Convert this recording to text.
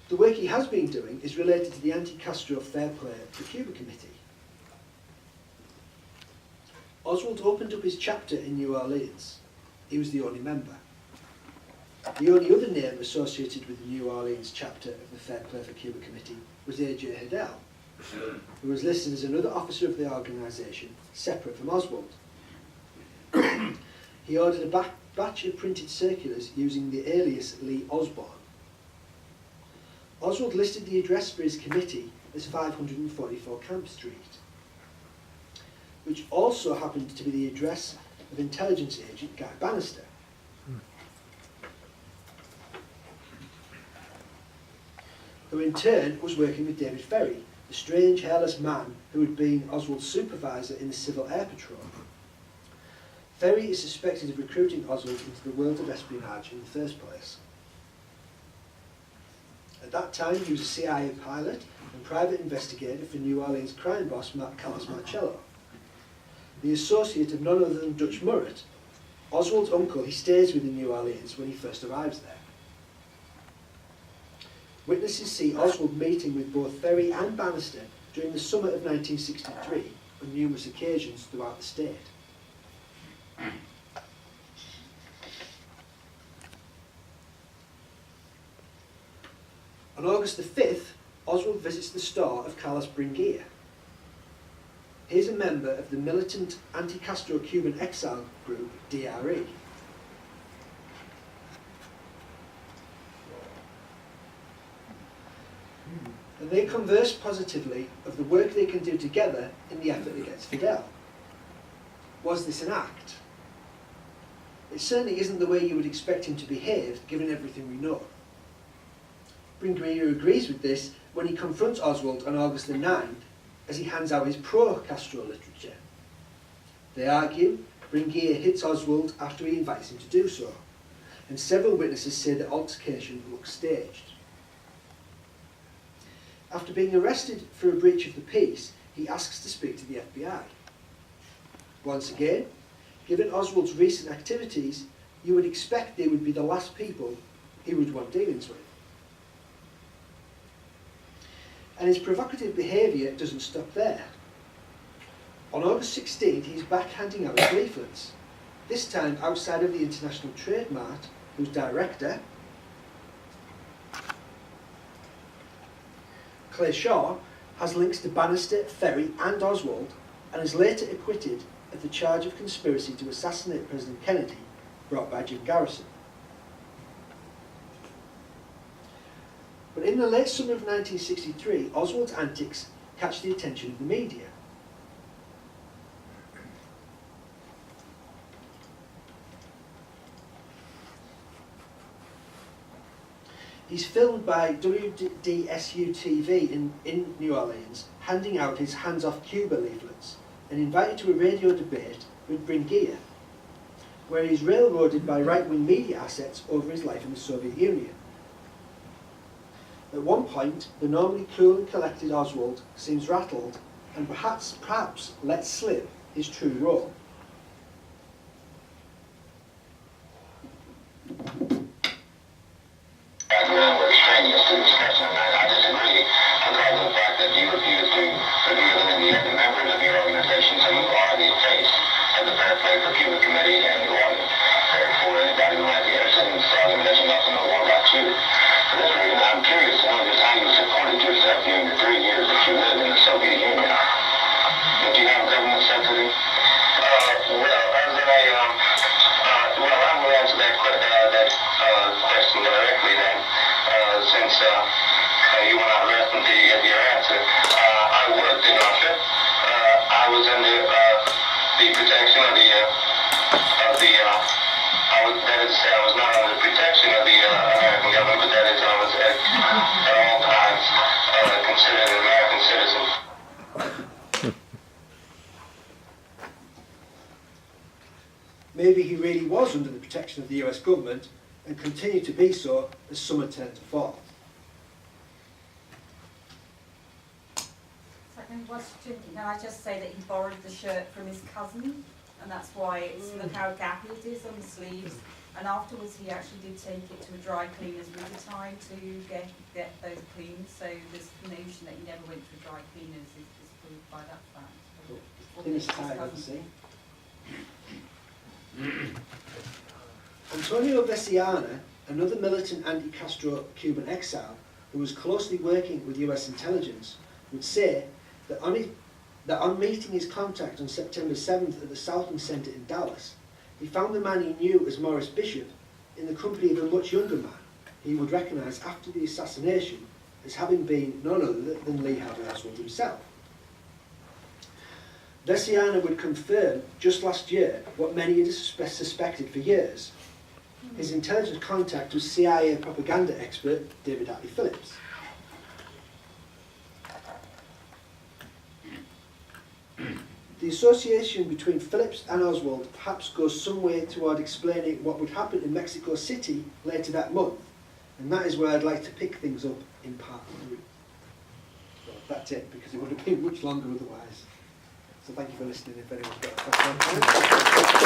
The work he has been doing is related to the Anti-Castro Fair Play for Cuba Committee. Oswald opened up his chapter in New Orleans. He was the only member. The only other name associated with the New Orleans chapter of the Fair Play for Cuba Committee was A.J. Haddell, who was listed as another officer of the organisation, separate from Oswald. He ordered a batch of printed circulars using the alias Lee Osborne. Oswald listed the address for his committee as 544 Camp Street, which also happened to be the address of intelligence agent Guy Bannister. Who in turn was working with David Ferry, the strange, hairless man who had been Oswald's supervisor in the Civil Air Patrol. Ferry is suspected of recruiting Oswald into the world of espionage in the first place. At that time, he was a CIA pilot and private investigator for New Orleans crime boss Carlos Marcello, the associate of none other than Dutch Murray, Oswald's uncle. He stays with in New Orleans when he first arrives there. Witnesses see Oswald meeting with both Ferry and Bannister during the summer of 1963 on numerous occasions throughout the state. On August the 5th, Oswald visits the store of Carlos Bringuier. He is a member of the militant anti-Castro Cuban exile group, DRE. And they converse positively of the work they can do together in the effort against Fidel. Was this an act? It certainly isn't the way you would expect him to behave, given everything we know. Bringuier agrees with this when he confronts Oswald on August the 9th as he hands out his pro-Castro literature. They argue. Bringuier hits Oswald after he invites him to do so, and several witnesses say the altercation looks staged. After being arrested for a breach of the peace, he asks to speak to the FBI. Once again, given Oswald's recent activities, you would expect they would be the last people he would want dealings with. And his provocative behaviour doesn't stop there. On August 16th, he's back handing out his leaflets, this time outside of the International Trade Mart, whose director, Clay Shaw, has links to Bannister, Ferry and Oswald, and is later acquitted of the charge of conspiracy to assassinate President Kennedy, brought by Jim Garrison. But in the late summer of 1963, Oswald's antics catch the attention of the media. He's filmed by WDSU-TV in New Orleans, handing out his Hands Off Cuba leaflets, and invited to a radio debate with Bringuier, where he's railroaded by right-wing media assets over his life in the Soviet Union. At one point, the normally cool and collected Oswald seems rattled and perhaps lets slip his true role. Maybe he really was under the protection of the US government and continued to be so as summer turned to fall. Second question, can I just say that he borrowed the shirt from his cousin, and that's why it's, look how gappy it is on the sleeves. And afterwards, he actually did take it to a dry cleaners with the time to get those cleaned. So this notion that he never went to a dry cleaners is proved by that fact. So, In his time, let's see. Antonio Veciana, another militant anti-Castro Cuban exile who was closely working with US intelligence, would say that on meeting his contact on September 7th at the Southland Center in Dallas, he found the man he knew as Morris Bishop in the company of a much younger man he would recognise after the assassination as having been none other than Lee Harvey Oswald himself. Veciana would confirm just last year what many had suspected for years. His intelligence contact was CIA propaganda expert David Hartley Phillips. The association between Phillips and Oswald perhaps goes some way toward explaining what would happen in Mexico City later that month, and that is where I'd like to pick things up in part 3. So that's it, because it would have been much longer otherwise. So thank you for listening if anyone's got a question.